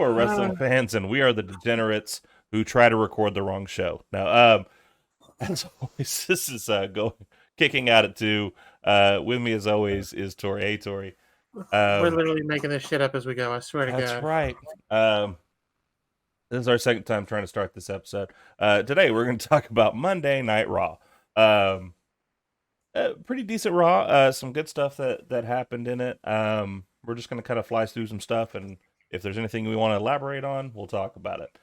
are Uh, wrestling fans, and we are the degenerates who try to record the wrong show. Now, as always, this is going kicking at it too. With me, as always, is Tori. Hey, Tori. we're Um, literally making this shit up as we go. I swear to that's God. right. This is our second time trying to start this episode. Today, we're going to talk about Monday Night Raw. Um, Pretty decent Raw. Some good stuff that happened in it. We're just going to kind of fly through some stuff, and if there's anything we want to elaborate on, we'll talk about it.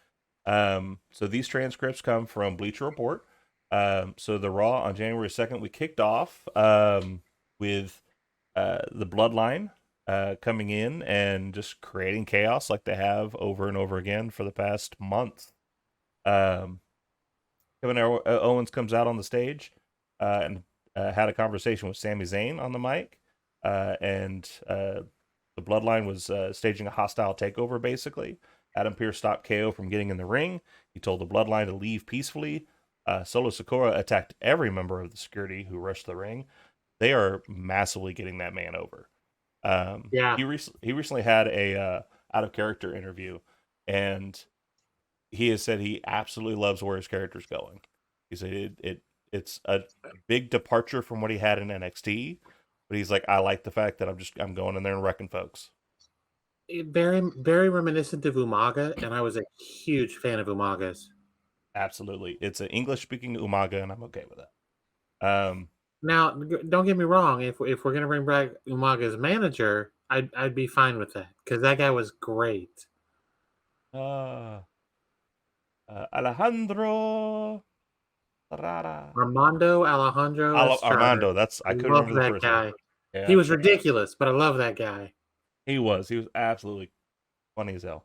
So these transcripts come from Bleacher Report. So the Raw on January 2nd, we kicked off with the Bloodline coming in and just creating chaos like they have over and over again for the past month. Um, Owens comes out on the stage and had a conversation with Sami Zayn on the mic, and the Bloodline was staging a hostile takeover. Basically, Adam Pearce stopped KO from getting in the ring. He told the Bloodline to leave peacefully. Solo Sikoa attacked every member of the security who rushed the ring. They are massively getting that man over. Yeah. He recently had a out of character interview, and he has said he absolutely loves where his character's going. He said it's a big departure from what he had in NXT, but he's like, I like the fact that I'm going in there and wrecking folks. Very reminiscent of Umaga, and I was a huge fan of Umaga's. Absolutely, it's an English speaking Umaga, and I'm okay with that. Now, don't get me wrong. If we're gonna bring back Umaga's manager, I'd be fine with that because that guy was great. Uh, Alejandro Rara. Armando Alejandro Estrada. Armando. That's I I couldn't love remember the that first name. guy. He Yeah, was ridiculous, but I love that guy. he was. He was absolutely funny as hell.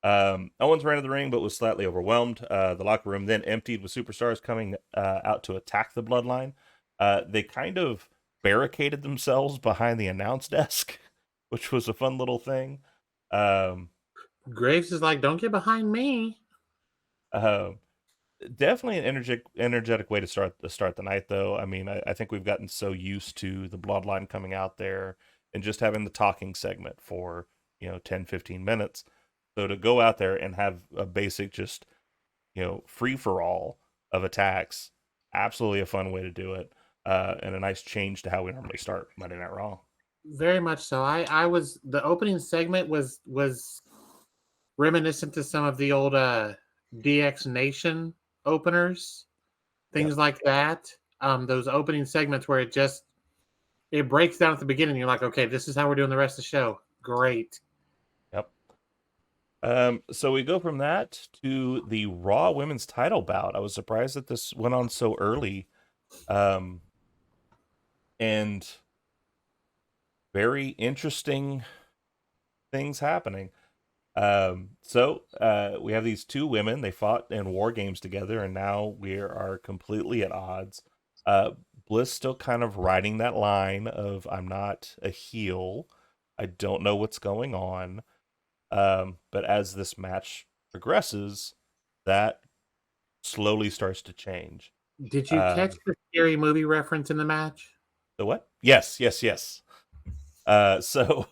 Owens ran to the ring, but was slightly overwhelmed. The locker room then emptied with superstars coming out to attack the Bloodline. They kind of barricaded themselves behind the announce desk, which was a fun little thing. Um, Graves is like, "Don't get behind me." uh, Definitely an energetic way to start the night, though. I mean, I think we've gotten so used to the Bloodline coming out there and just having the talking segment for 10-15 minutes. So to go out there and have a basic just free for all of attacks, absolutely a fun way to do it, and a nice change to how we normally start Monday Night Raw. Very much so. I was the opening segment was reminiscent to some of the old DX Nation openers, Yep. things like that. Those opening segments where it breaks down at the beginning. You're like, okay, this is how we're doing the rest of the show. Great. Yep. So we go from that to the Raw Women's Title bout. I was surprised that this went on so early, um, and very interesting things happening. We have these two women. They fought in war games together, and now we are completely at odds. Uh, Bliss still kind of riding that line of I'm not a heel. I don't know what's going on. But as this match progresses, that slowly starts to change. Did you catch Um, the scary movie reference in the match? the what? Yes, yes, yes. So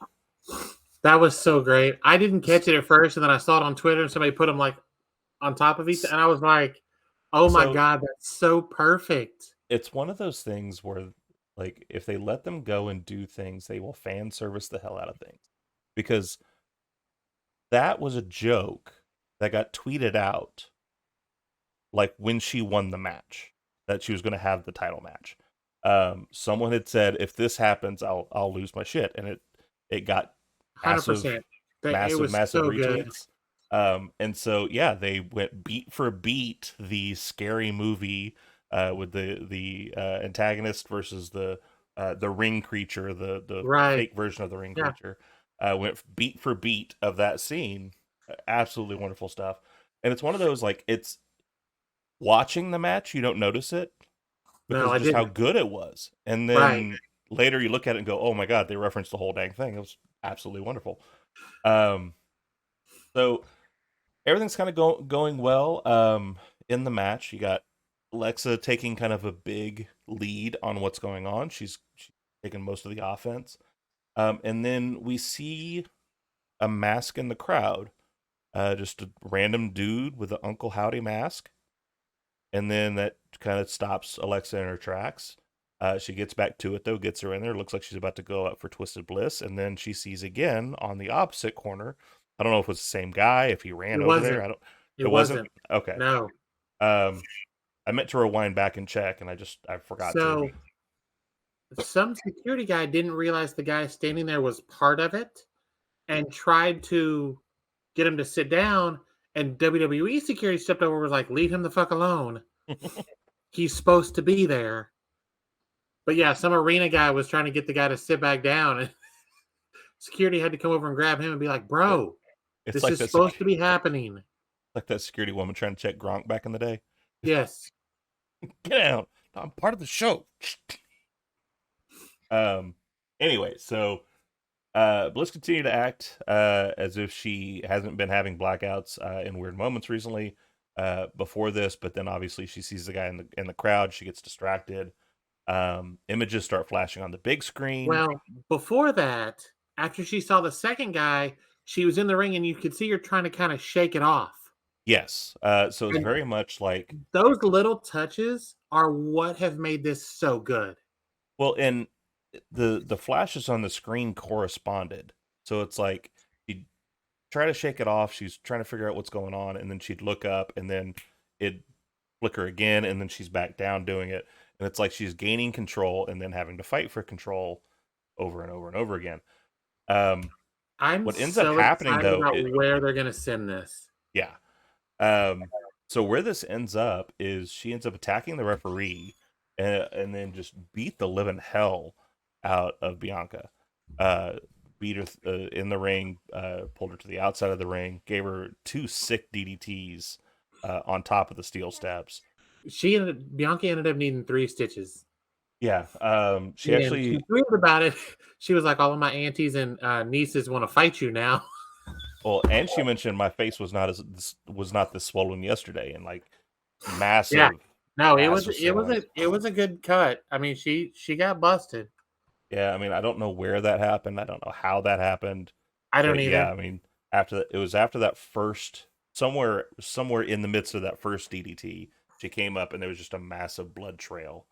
That was so great. I didn't catch it at first, and then I saw it on Twitter, and somebody put them like on top of each, and I was like, "Oh my so god, that's so perfect." it's one of those things where, like, if they let them go and do things, they will fan service the hell out of things. Because that was a joke that got tweeted out, like when she won the match, that she was going to have the title match. Someone had said, "If this happens, I'll lose my shit," and it got 100%. massive, It massive, was massive so good. retweets. And so yeah, they went beat for beat the scary movie with the antagonist versus the ring creature, the Right. fake version of the ring Yeah. creature. Went beat for beat of that scene. Absolutely wonderful stuff. And it's one of those, like, it's watching the match, you don't notice it No, because I just how didn't. good it was. And Right. then later you look at it and go, "Oh my god, they referenced the whole dang thing." It was absolutely wonderful. Um, so everything's kind of going well. In the match, you got Alexa taking kind of a big lead on what's going on. She's taking most of the offense. And then we see a mask in the crowd just a random dude with an Uncle Howdy mask, and then that kind of stops Alexa in her tracks. She gets back to it though, gets her in there. Looks like she's about to go up for Twisted Bliss, and then she sees again on the opposite corner. I don't know if it was the same guy, if he ran It over there. wasn't. I don't. It It wasn't. wasn't. Okay. No. Um, I meant to rewind back and check, and I forgot to. So some security guy didn't realize the guy standing there was part of it and tried to get him to sit down. And WWE security stepped over and was like, leave him the fuck alone. He's supposed to be there. But yeah, some arena guy was trying to get the guy to sit back down, and security had to come over and grab him and be like, bro, It's this like is supposed to be happening. like that security woman trying to check Gronk back in the day. Yes. Get out! I'm part of the show. um. Anyway, so Bliss continued to act as if she hasn't been having blackouts in weird moments recently before this, but then obviously she sees the guy in the crowd. She gets distracted. Images start flashing on the big screen. Well, before that, after she saw the second guy, she was in the ring and you could see her trying to kind of shake it off. Yes. So it's And very much like, those little touches are what have made this so good. well, and the flashes on the screen corresponded. So it's like she'd try to shake it off. She's trying to figure out what's going on, and then she'd look up, and then it'd flicker again, and then she's back down doing it. And it's like she's gaining control and then having to fight for control over and over and over again. Um, I'm what ends up so happening excited though, about where they're going to send this. yeah. So where this ends up is she ends up attacking the referee and then just beat the living hell out of Bianca. Uh, beat her in the ring, pulled her to the outside of the ring, gave her two sick DDTs on top of the steel steps. Bianca ended up needing 3 stitches. Yeah, she And she actually, thrilled about it. She was like, all of my aunties and nieces want to fight you now. well, and she mentioned my face was not this swollen yesterday, and like Yeah. massive, No, massive swelling. it was a good cut. I mean, she got busted. Yeah, I mean, I don't know where that happened. I don't know how that happened. I don't But yeah, either. I mean, it was after that first somewhere in the midst of that first DDT, she came up and there was just a massive blood trail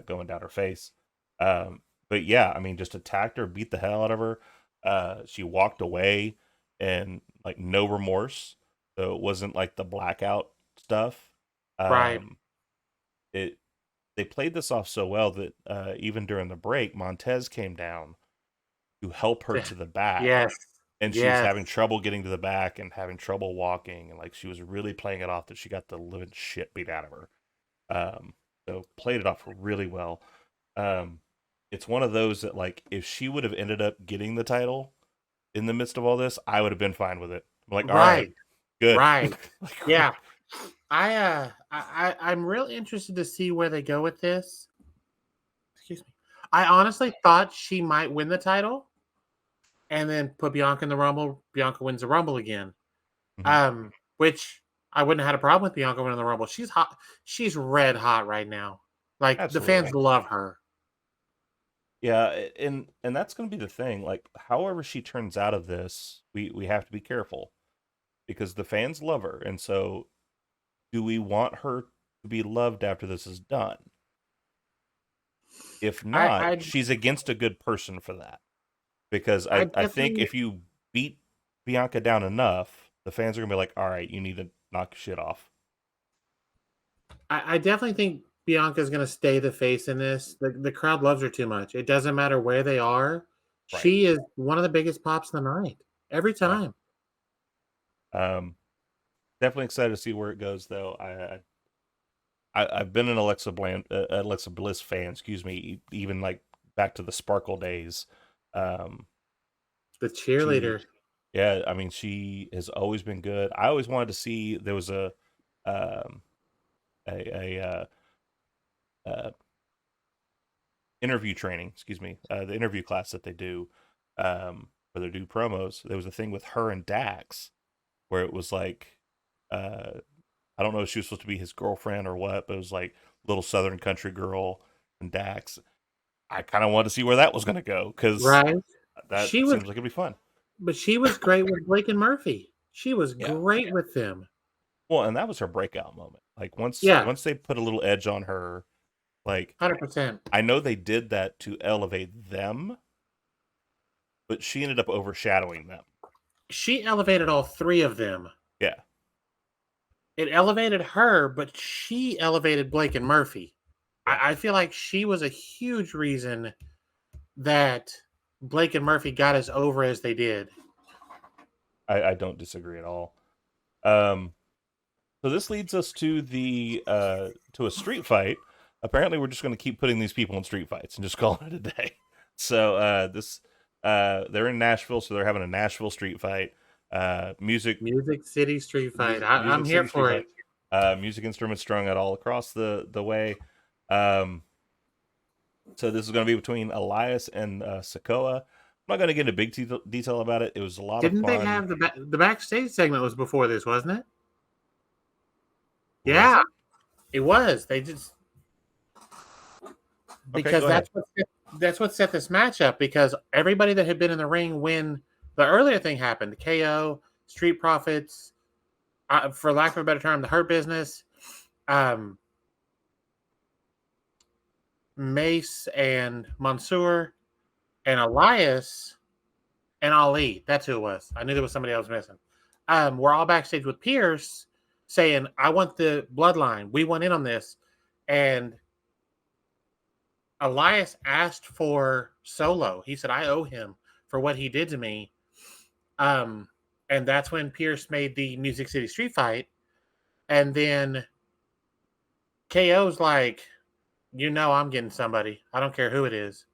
going down her face. But yeah, I mean, just attacked her, beat the hell out of her. She walked away and like no remorse. So it wasn't like the blackout stuff. Right. Um, it They played this off so well that even during the break, Montez came down to help her to the back, Yes. and she was Yes. having trouble getting to the back and having trouble walking, and like she was really playing it off that she got the living shit beat out of her. Um, so played it off really well. Um, it's one of those that like if she would have ended up getting the title in the midst of all this, I would have been fine with it. I'm like, all right, Right. good. Right. Like, Yeah. I'm really interested to see where they go with this. Excuse me. I honestly thought she might win the title and then put Bianca in the Rumble. Bianca wins the Rumble again. mhm, Which I wouldn't have had a problem with Bianca winning the Rumble. She's hot. She's red hot right now. Like the fans absolutely. love her. Yeah, and that's going to be the thing. Like, however she turns out of this, we have to be careful because the fans love her, and so do we want her to be loved after this is done? If I not, I she's against a good person for that. Because I I think definitely if you beat Bianca down enough, the fans are gonna be like, all right, you need to knock your shit off. I definitely think Bianca's going to stay the face in this. The crowd loves her too much. It doesn't matter where they are. Right. She is one of the biggest pops of the night every Yeah. time. Um, Definitely excited to see where it goes though. I've been an Alexa Bliss fan, excuse me, even like back to the Sparkle days. Um, The she cheerleader. Yeah, I mean she has always been good. I always wanted to see there was um a interview training, excuse me, the interview class that they do, where they do promos. There was a thing with her and Dax where it was like, uh, I don't know if she was supposed to be his girlfriend or what, but it was like little Southern country girl and Dax. I kind of wanted to see where that was going to go because Right. that She was seems like it'd be fun. But she was great with Blake and Murphy. She was Yeah. great with them. Well, and that was her breakout moment. Like Yeah, once they put a little edge on her, like 100%. I know they did that to elevate them, but she ended up overshadowing them. She elevated all three of them. Yeah. It elevated her, but she elevated Blake and Murphy. Yeah. I feel like she was a huge reason that Blake and Murphy got as over as they did. I don't disagree at all. Um so this leads us to the to a street fight. Apparently we're just going to keep putting these people in street fights and just calling it a day. So this they're in Nashville, so they're having a Nashville street fight. Music Music City Street Fight. I'm Music here City street for it. fight. Music instruments strung out all across the way. Um, so this is going to be between Elias and Sokoa. I'm not going to get into big detail about it. It was a lot of Didn't they fun. have the backstage segment was before this, wasn't it? Was Yeah, it? it was. They just Okay, because go ahead. that's what set this match up. Because everybody that had been in the ring when the earlier thing happened, the KO, Street Profits, for lack of a better term, the Hurt Business, um, Mace and Mansoor, and Elias and Ali. That's who it was. I knew there was somebody else missing. We're all backstage with Pierce saying, I want the bloodline. We went in on this. And Elias asked for Solo. He said, I owe him for what he did to me. And that's when Pierce made the Music City Street Fight. And then KO's like, I'm getting somebody. I don't care who it is.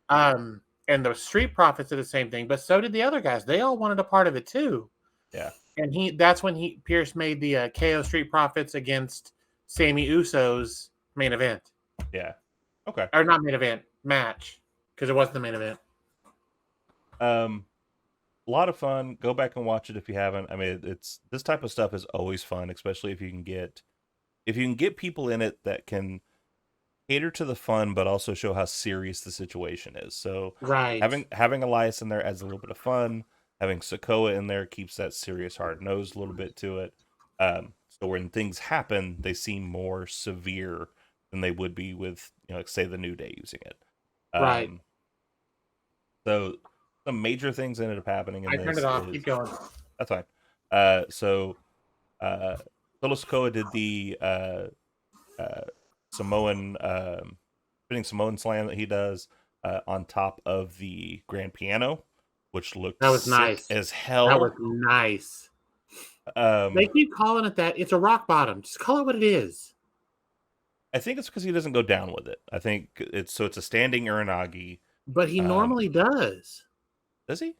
And the Street Profits did the same thing, but so did the other guys. They all wanted a part of it too. Yeah. And that's when Pierce made the KO Street Profits against Sammy Uso's main event. Yeah. Okay. Or not main event, match. Because it wasn't the main event. A lot of fun. Go back and watch it if you haven't. I mean, it's this type of stuff is always fun, especially if you can get people in it that can cater to the fun, but also show how serious the situation is. So Right. having Elias in there adds a little bit of fun. Having Sokoa in there keeps that serious hard nose a little bit to it. So when things happen, they seem more severe than they would be with, like say the New Day using it. Right. So some major things ended up happening in I this. turned it off. Keep going. That's fine. So Solo Sikoa did the Samoan spinning Samoan slam that he does on top of the grand piano, which looked That was sick nice. as hell. That was nice. They keep calling it that. It's a rock bottom. Just call it what it is. I think it's because he doesn't go down with it. I think it's a standing uranagi. But he normally does. Does he?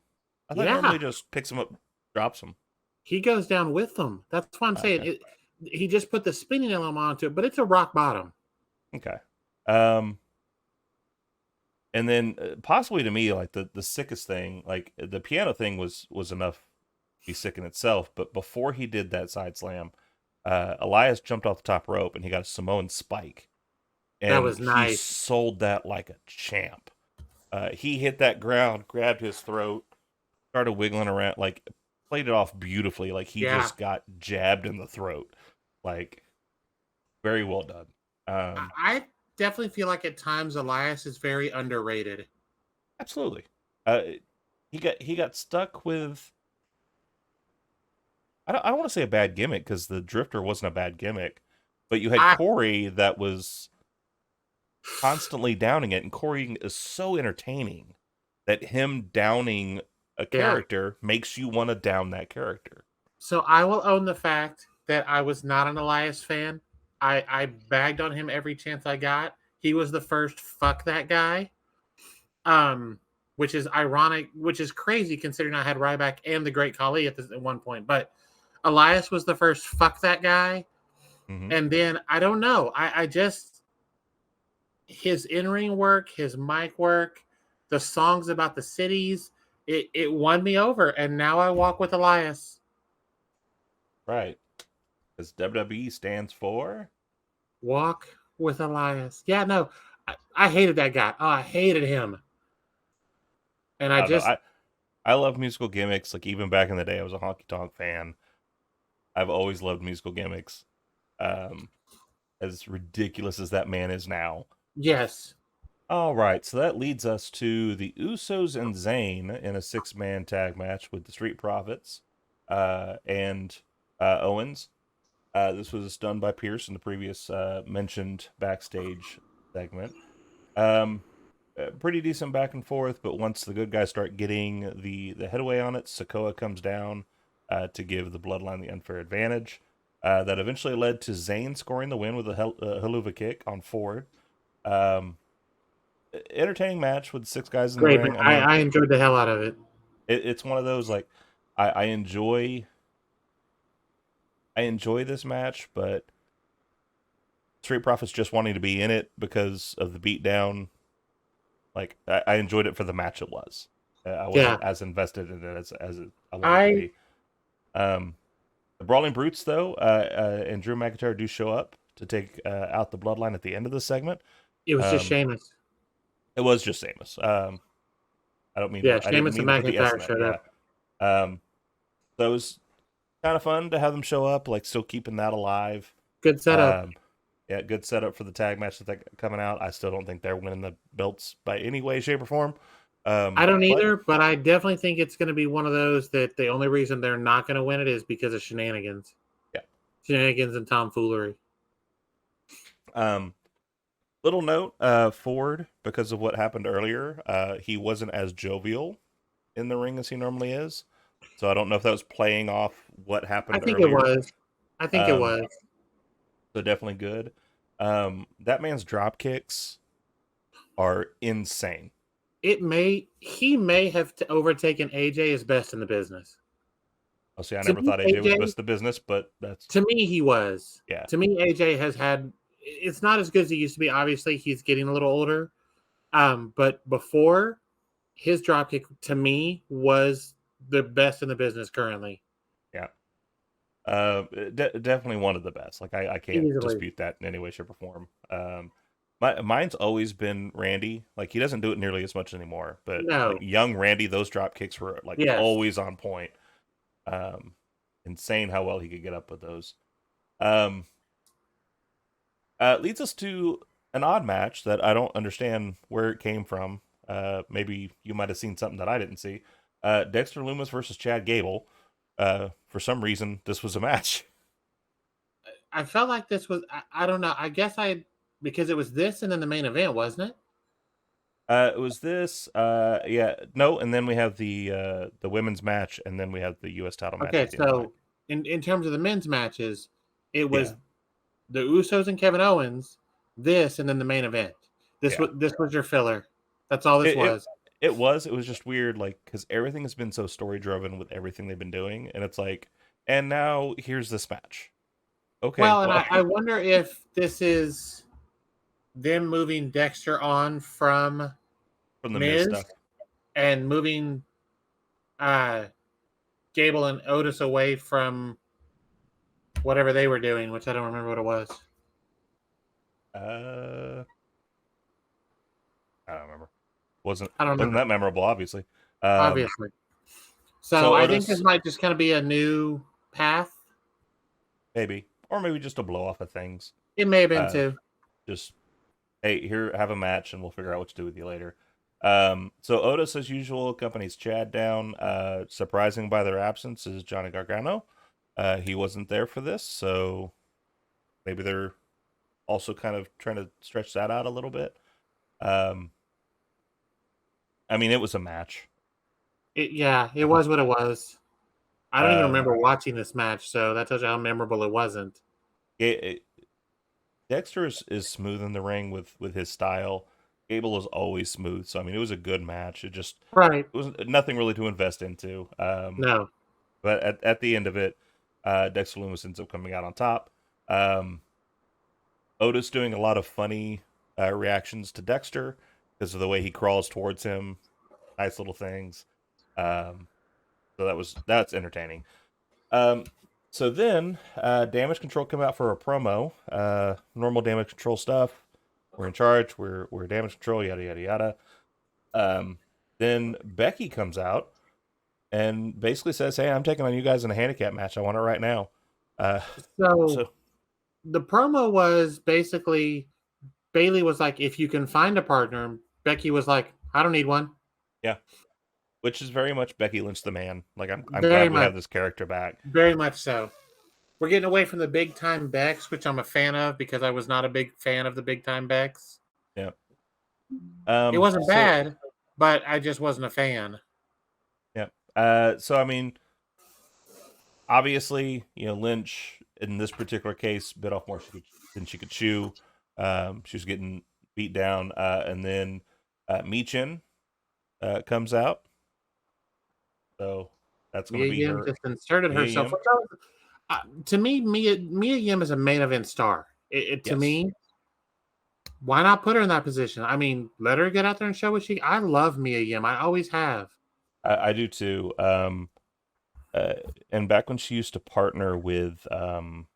I thought Yeah. normally just picks him up, drops him. He goes down with them. That's why I'm saying Okay. he just put the spinning element onto it, but it's a rock bottom. Okay. And then possibly to me, like the sickest thing, like the piano thing was enough to be sick in itself. But before he did that side slam, Elias jumped off the top rope and he got a Samoan spike. And That was nice. He sold that like a champ. He hit that ground, grabbed his throat, started wiggling around, like played it off beautifully. Like he just got jabbed in the throat. Like very well done. I definitely feel like at times Elias is very underrated. Absolutely. He got stuck with. I don't want to say a bad gimmick because the Drifter wasn't a bad gimmick, but you had Corey that was constantly downing it, and Corey is so entertaining that him downing a character makes you want to down that character. So I will own the fact that I was not an Elias fan. I bagged on him every chance I got. He was the first fuck that guy. Which is ironic, which is crazy considering I had Ryback and the Great Khali at one point. But Elias was the first fuck that guy. Mm-hmm. And then I don't know. I just his in-ring work, his mic work, the songs about the cities, it won me over. And now I walk with Elias. Right. Because WWE stands for Walk with Elias. Yeah, no. I hated that guy. Oh, I hated him. And I I love musical gimmicks. Like even back in the day, I was a honky tonk fan. I've always loved musical gimmicks. Um, as ridiculous as that man is now. Yes. All right, so that leads us to the Usos and Zayn in a six-man tag match with the Street Profits and Owens. This was done by Pierce in the previous mentioned backstage segment. Um, Pretty decent back and forth, but once the good guys start getting the headway on it, Sokoa comes down to give the Bloodline the unfair advantage. That eventually led to Zayn scoring the win with a haluva kick on Ford. Um, Entertaining match with six guys in the Great. ring. I I, mean, I enjoyed the hell out of it. it's one of those like I enjoy this match, but Street Profits just wanting to be in it because of the beatdown. Like I enjoyed it for the match it was. I Yeah. wasn't as invested in it as I wanted to I be. Um, the Brawling Brutes though, and Drew McIntyre do show up to take out the Bloodline at the end of the segment. It was just Um, Sheamus. it was just Sheamus. Yeah, I didn't Sheamus mean and to put the S in McIntyre that. showed Yeah. up. So it was kind of fun to have them show up, like still keeping that alive. Good setup. Um, yeah, good setup for the tag match that coming out. I still don't think they're winning the belts by any way, shape, or form. I don't But either, but I definitely think it's going to be one of those that the only reason they're not going to win it is because of shenanigans. yeah. Shenanigans and tomfoolery. Um, Little note, Ford, because of what happened earlier, he wasn't as jovial in the ring as he normally is. So I don't know if that was playing off what I happened think it earlier. was. I think it Um, was. so definitely good. That man's drop kicks are insane. He may have overtaken AJ as best in the business. Oh, see, I To never me, thought AJ was AJ, best in the business, but that's to me, he was. yeah, To me, AJ has had. It's not as good as he used to be. Obviously, he's getting a little older. But before, his dropkick to me was the best in the business currently. yeah. Definitely one of the best. Like I can't Easily. dispute that in any way, shape, or form. Mine's always been Randy. Like he doesn't do it nearly as much anymore, but like No. young Randy, those drop kicks were like Yes. always on point. Um, Insane how well he could get up with those. Um, Leads us to an odd match that I don't understand where it came from. Maybe you might have seen something that I didn't see. Dexter Loomis versus Chad Gable. For some reason, this was a match. I felt like this was I don't know. I guess I because it was this and then the main event, wasn't it? It was this. Yeah, no, and then we have the women's match, and then we have the U.S. title match Okay, at the end of the night. so in terms of the men's matches, it Yeah, was the Usos and Kevin Owens, this and then the main event. yeah. This was your filler. That's all this It it was. it was just weird, like because everything has been so story driven with everything they've been doing, and it's like, and now here's this match. Okay, Well, and well, I wonder if this is them moving Dexter on from from the Miz Miz stuff. and moving uh Gable and Otis away from whatever they were doing, which I don't remember what it was. Uh, I don't remember. wasn't I don't wasn't remember, that memorable, obviously. Um, obviously. So so I think this Otis might just kind of be a new path. maybe, or maybe just a blow off of things. It may have been Uh, too. just hey, here, have a match, and we'll figure out what to do with you later. So Otis, as usual, accompanies Chad down. Surprising by their absence is Johnny Gargano. He wasn't there for this, so maybe they're also kind of trying to stretch that out a little bit. Um, I mean, it was a match. It was what it was. I don't even Um, remember watching this match, so that tells you how memorable it wasn't. it, Dexter is smooth in the ring with his style. Gable is always smooth, so I mean, it was a good match. Right. It was nothing really to invest into. No. But at the end of it, Dexter Loomis ends up coming out on top. Um, Otis doing a lot of funny reactions to Dexter because of the way he crawls towards him. Nice little things. Um, so that's entertaining. Um, so then Damage Control come out for a promo. Normal Damage Control stuff. We're in charge. We're Damage Control. Yada yada yada. Um, then Becky comes out and basically says, "Hey, I'm taking on you guys in a handicap match. I want it right now." Uh, So so the promo was basically Bailey was like, "If you can find a partner," Becky was like, "I don't need one." yeah, which is very much Becky Lynch the man. Like I'm Very glad we much, have this character back. very much so. We're getting away from the big time Becks, which I'm a fan of because I was not a big fan of the big time Becks. Yeah. It wasn't So bad, but I just wasn't a fan. yeah. So I mean, obviously, Lynch in this particular case bit off more than she could chew. She was getting beat down, and then Michin comes out. So that's going to Mia be Yim her, just inserted Mia herself. Yim. To me, Mia Yim is a main event star. To Yes, me, why not put her in that position? I mean, let her get out there and show what she. I love Mia Yim. I always have. I do too. Uh, and back when she used to partner with, can't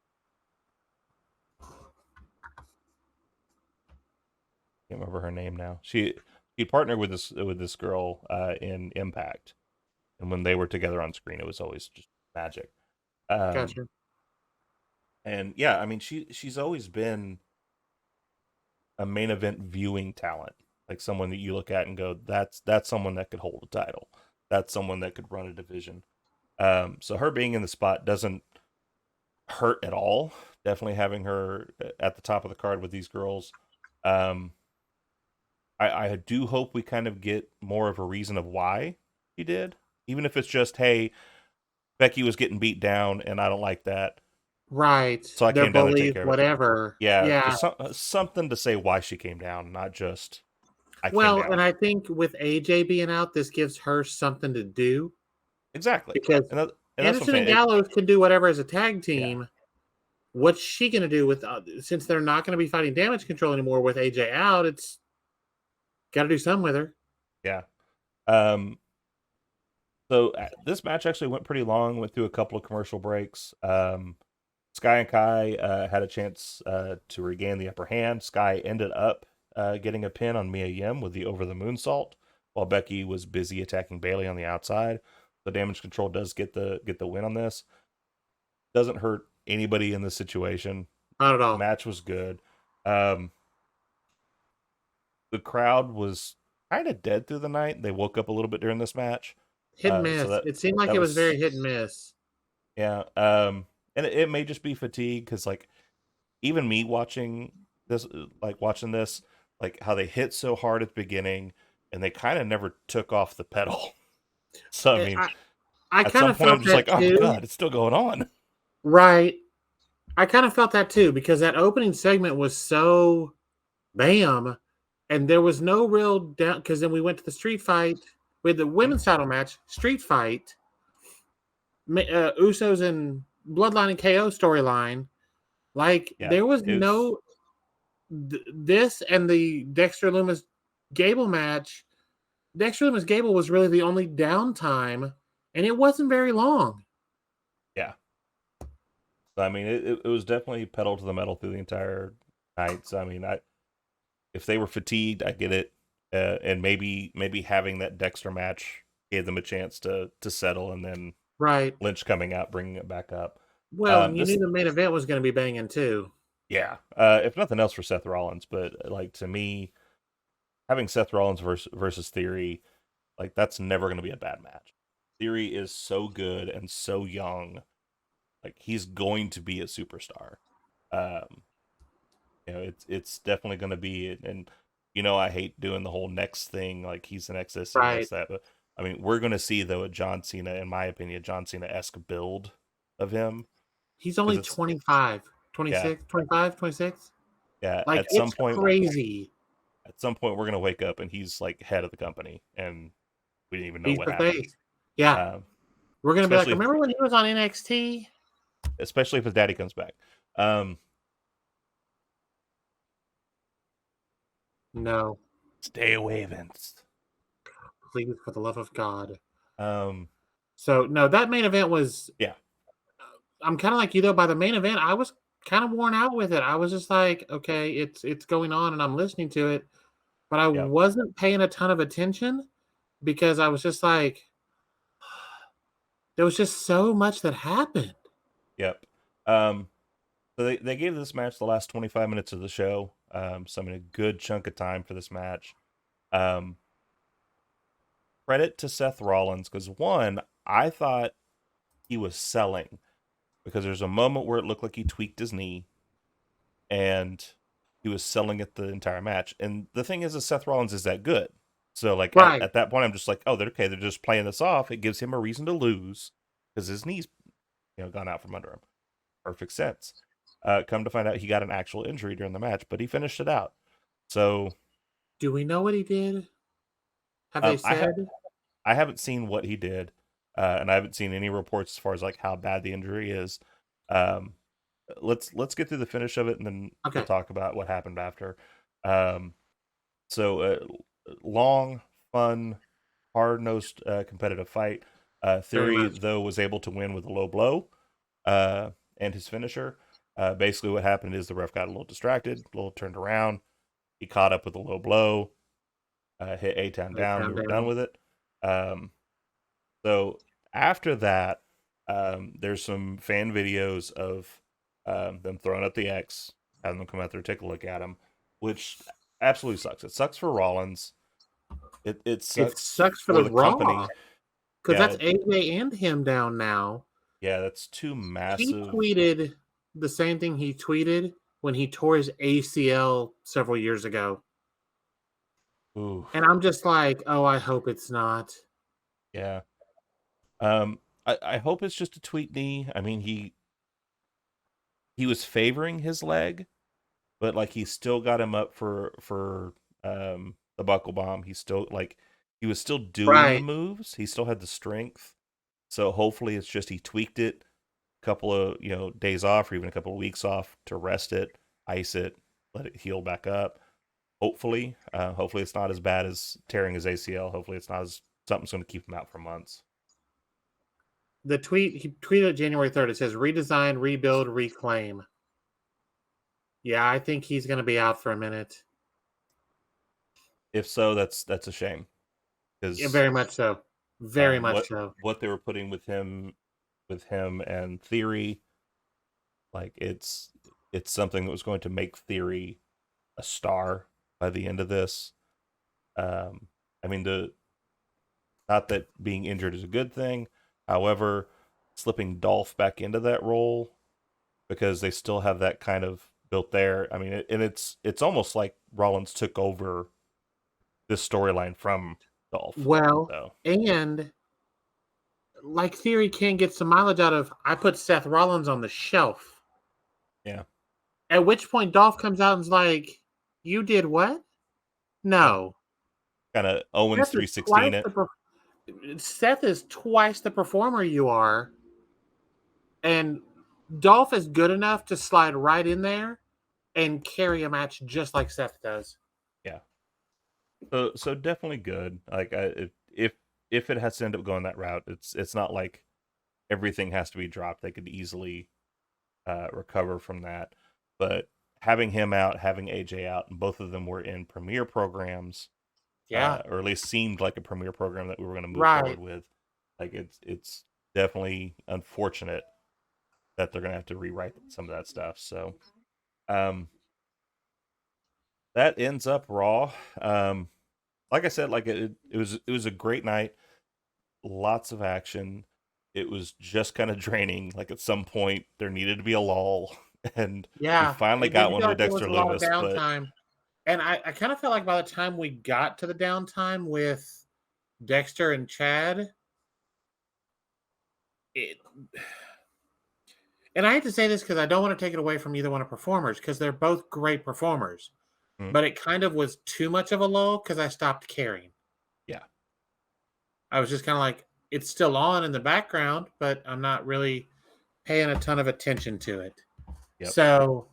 remember her name now. She partnered with this girl in Impact, and when they were together on screen, it was always just magic. Um, Gotcha. and yeah, I mean, she's always been a main event viewing talent, like someone that you look at and go, that's someone that could hold a title, that's someone that could run a division. So her being in the spot doesn't hurt at all. Definitely having her at the top of the card with these girls. Um, I do hope we kind of get more of a reason of why he did, even if it's just, hey, Becky was getting beat down and I don't like that, Right. so I They're came down to take bullies, care of it. whatever. Yeah, Yeah. just something to say why she came down, not just I came Well, and down. I think with AJ being out, this gives her something to do Exactly, because and that's what I'm Anderson and saying. Gallows can do whatever as a tag Yeah, team. What's she going to do with since they're not going to be fighting damage control anymore with AJ out? It's got to do something with her. yeah. Um, so this match actually went pretty long. Went through a couple of commercial breaks. Sky and Kai had a chance to regain the upper hand. Sky ended up getting a pin on Mia Yim with the over the moonsault, while Becky was busy attacking Bailey on the outside. So Damage Control does get the win on this. Doesn't hurt anybody in this situation. Not at all. Match was good. Um, the crowd was kind of dead through the night. They woke up a little bit during this match. Hit and So miss. It seemed like that it was was very hit and miss. yeah. And it may just be fatigue because like even me watching this, watching this, like how they hit so hard at the beginning and they kind of never took off the pedal. So I Eh, mean, I at kind some of point I'm felt just that like, oh my too. god, it's still going on. Right. I kind of felt that too because that opening segment was so bam, and there was no real down. Because then we went to the street fight with the women's title match, street fight, Usos and Bloodline and KO storyline. Like Yeah, there was it was. no this and the Dexter Loomis Gable match. Dexter Loomis Gable was really the only downtime, and it wasn't very long. Yeah. So, I mean, it was definitely pedal to the metal through the entire night. So I mean, I if they were fatigued, I get it, and maybe having that Dexter match gave them a chance to settle, and then Right. Lynch coming out, bringing it back up. Well, and you This knew the main event was going to be banging too. Yeah, if nothing else for Seth Rollins, but like to me, having Seth Rollins versus Theory, like that's never going to be a bad match. Theory is so good and so young, like he's going to be a superstar. Um, it's definitely going to be, and I hate doing the whole next thing, like he's the next this, Right. next that, but I mean, we're going to see though a John Cena, in my opinion, John Cena esque build of him He's because only it's 25, yeah 26, 25, 26. yeah Like it's crazy. at some point we're gonna wake up and he's like head of the company and we didn't even know He's what the happened. face. Yeah. Um, We're going to be like, especially if remember when he was on NXT? his daddy comes back. Um, No, stay away, Vince. please, for the love of God. Um, So, no, that main event was, yeah, I'm kind of like you though, by the main event, I was kind of worn out with it. I was just like, okay, it's going on and I'm listening to it, but I yeah, wasn't paying a ton of attention because I was just like, There was just so much that happened. Yep. So they gave this match the last 25 minutes of the show. So I mean, a good chunk of time for this match. Um, Credit to Seth Rollins because one, I thought he was selling because there's a moment where it looked like he tweaked his knee and he was selling it the entire match. And the thing is Seth Rollins is that good. So like Right. at that point, I'm just like, oh, they're okay. They're just playing this off. It gives him a reason to lose because his knee's gone out from under him. Perfect sense. Come to find out, he got an actual injury during the match, but he finished it out. So Do we know what he did? Have they I said? haven't seen what he did, and I haven't seen any reports as far as like how bad the injury is. Um, let's get through the finish of it, and then we'll Okay. talk about what happened after. Um, so long, fun, hard nosed, competitive fight. Very Theory much. though was able to win with a low blow, and his finisher. Basically, what happened is the ref got a little distracted, a little turned around. He caught up with a low blow, hit A-Town They down. We found were done down. with it. So after that, there's some fan videos of them throwing up the X, having them come out there take a look at him, which absolutely sucks. It sucks for Rollins. It It sucks sucks for for the the Raw company. because Yeah, that's AJ and him down now. yeah, that's two He massive. tweeted the same thing he tweeted when he tore his ACL several years ago. Ooh, And I'm just like, oh, I hope it's not. yeah. I hope it's just a tweet knee. I mean, he was favoring his leg, but like he still got him up for the buckle bomb. He still like he was still doing the Right. moves. He still had the strength. So hopefully it's just he tweaked it, a couple of days off or even a couple of weeks off to rest it, ice it, let it heal back up. Hopefully it's not as bad as tearing his ACL. Hopefully it's not as something's going to keep him out for months. The tweet he tweeted January 3rd. It says redesign, rebuild, reclaim. Yeah, I think he's going to be out for a minute. If so, that's a shame Yeah, because very much so. Very much what so. they were putting with him and Theory, like it's something that was going to make Theory a star by the end of this. I mean, the not that being injured is a good thing. However, slipping Dolph back into that role because they still have that kind of built there. I mean, and it's almost like Rollins took over this storyline from Dolph. Well, So and like Theory can get some mileage out of, I put Seth Rollins on the shelf. yeah, At which point Dolph comes out and's like, you did what? yeah, No. kind of Owens Seth is 316 twice it. Seth is twice the performer you are, and Dolph is good enough to slide right in there and carry a match just like Seth does. Yeah, so definitely good. Like if it has to end up going that route, it's not like everything has to be dropped. They could easily recover from that. But having him out, having AJ out, and both of them were in premier programs, Yeah, or at least seemed like a premier program that we were going to move right. forward with. Like it's definitely unfortunate that they're going to have to rewrite some of that stuff. So um, that ends up Raw. Like I said, like it was a great night, lots of action. It was just kind of draining. Like at some point, there needed to be a lull, and we Yeah, finally it did got one feel with like there was Dexter a lot of Loomis. But downtime. And I kind of felt like by the time we got to the downtime with Dexter and Chad, it, and I hate to say this because I don't want to take it away from either one of performers because they're both great performers, mm, but it kind of was too much of a lull because I stopped caring. yeah, I was just kind of like, it's still on in the background, but I'm not really paying a ton of attention to it. yep, So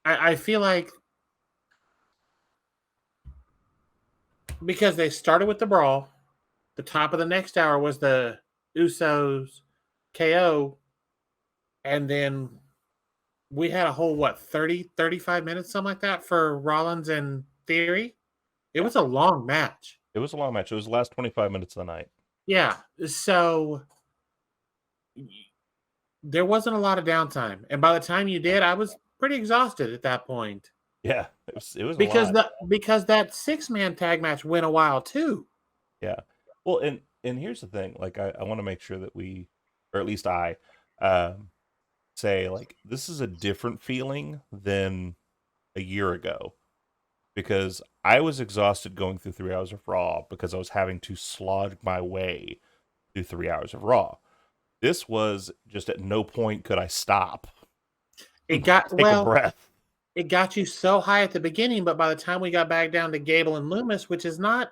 I feel like because they started with the brawl, the top of the next hour was the Usos KO, and then we had a whole, what, 30, 35 minutes, something like that, for Rollins and Theory. It yeah. was a long match. It was a long match. It was the last 25 minutes of the night. Yeah. So there wasn't a lot of downtime, and by the time you did, I was pretty exhausted at that point Yeah, it was a lot. because that 6-man tag match went a while too. Yeah. Well, and here's the thing. Like, I want to make sure that we, or at least I, um, say like this is a different feeling than a year ago because I was exhausted going through 3 hours of Raw because I was having to slog my way through 3 hours of Raw. This was just at no point could I stop, It got take a well, breath. it got you so high at the beginning, but by the time we got back down to Gable and Loomis, which is not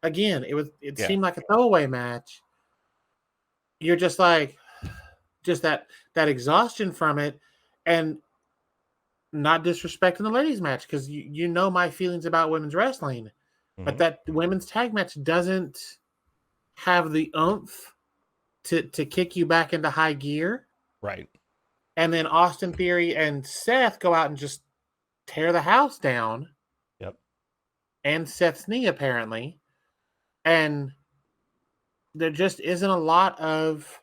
again, it Yeah, seemed like a throwaway match. You're just like just that exhaustion from it, and not disrespecting the ladies match because you know my feelings about women's wrestling, but hmm that women's tag match doesn't have the oomph to kick you back into high gear. right. And then Austin Theory and Seth go out and just tear the house down, Yep. and Seth's knee apparently, and there just isn't a lot of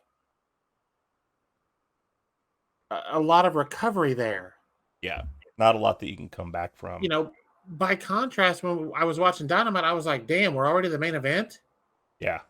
recovery there. Yeah. Not a lot that you can come back You from. know, by contrast, when I was watching Dynamite, I was like, "Damn, we're already the main event." Yeah.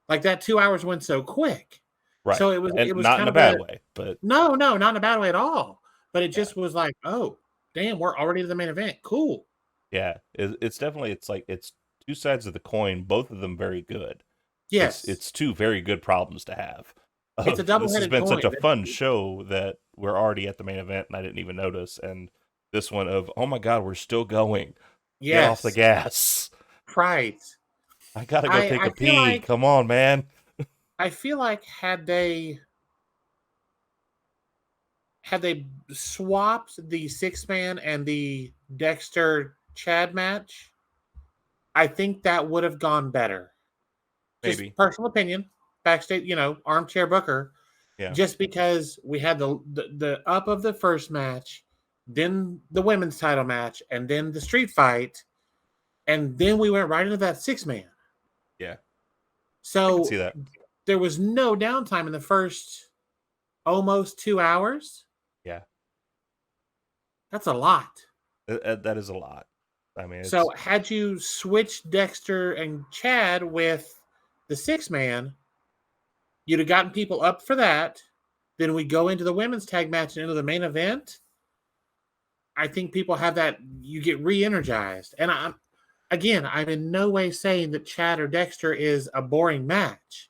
Like that 2 hours went so quick. Right. So it And was not in kind a of a bad way, but no, no, not in a bad way at all. But it yeah. just was like, oh, damn, we're already to the main event. Cool. Yeah. It's definitely it's like it's two sides of the coin, both of them very good. It's Yes. it's two very good problems to have. It's a Of this has double-headed been such coin. a fun show that we're already at the main event and I didn't even notice. And this one of oh my god, we're still going. Get off the Yes. gas. Right. I gotta go take I a feel pee. like Come on, man. had they swapped the 6-man and the Dexter Chad match, I think that would have gone better. Just Maybe. personal opinion, backstage, armchair booker. Yeah. Just because we had the up of the first match, then the women's title match, and then the street fight, and then we went right into that 6-man. Yeah. I can So see that. there was no downtime in the first almost 2 hours. Yeah. That's a lot. That is a lot. I mean, So it's had you switched Dexter and Chad with the 6-man, you'd have gotten people up for that. Then we go into the women's tag match and into the main event. I think people have that. You get re-energized, and I'm in no way saying that Chad or Dexter is a boring match.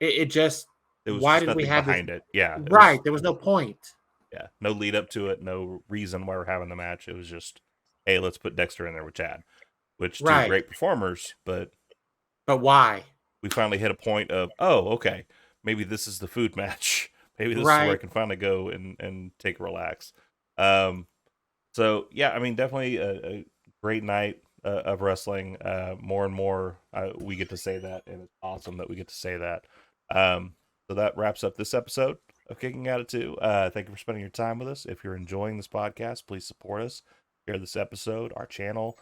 It just it was why just did we nothing have this? behind it. Yeah. It was Right, there was no point. yeah, no lead up to it, no reason why we're having the match. It was just, hey, let's put Dexter in there with Chad, which two Right, great performers, but but why? we finally hit a point of, oh, okay, maybe this is the food match. Maybe this is where I Right. can finally go and take a relax. Um, so yeah, I mean, definitely a great night of wrestling. More and more, we get to say that, and it's awesome that we get to say that. So that wraps up this episode of Kicking Out at Two. Thank you for spending your time with us. If you're enjoying this podcast, please support us. Share this episode, our channel,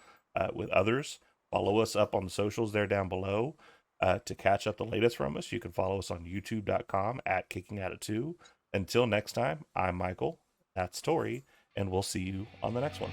with others. Follow us up on the socials there down below. To catch up the latest from us, you can follow us on youtube.com at Kicking Out at Two. Until next time, I'm Michael. That's Tori, and we'll see you on the next one.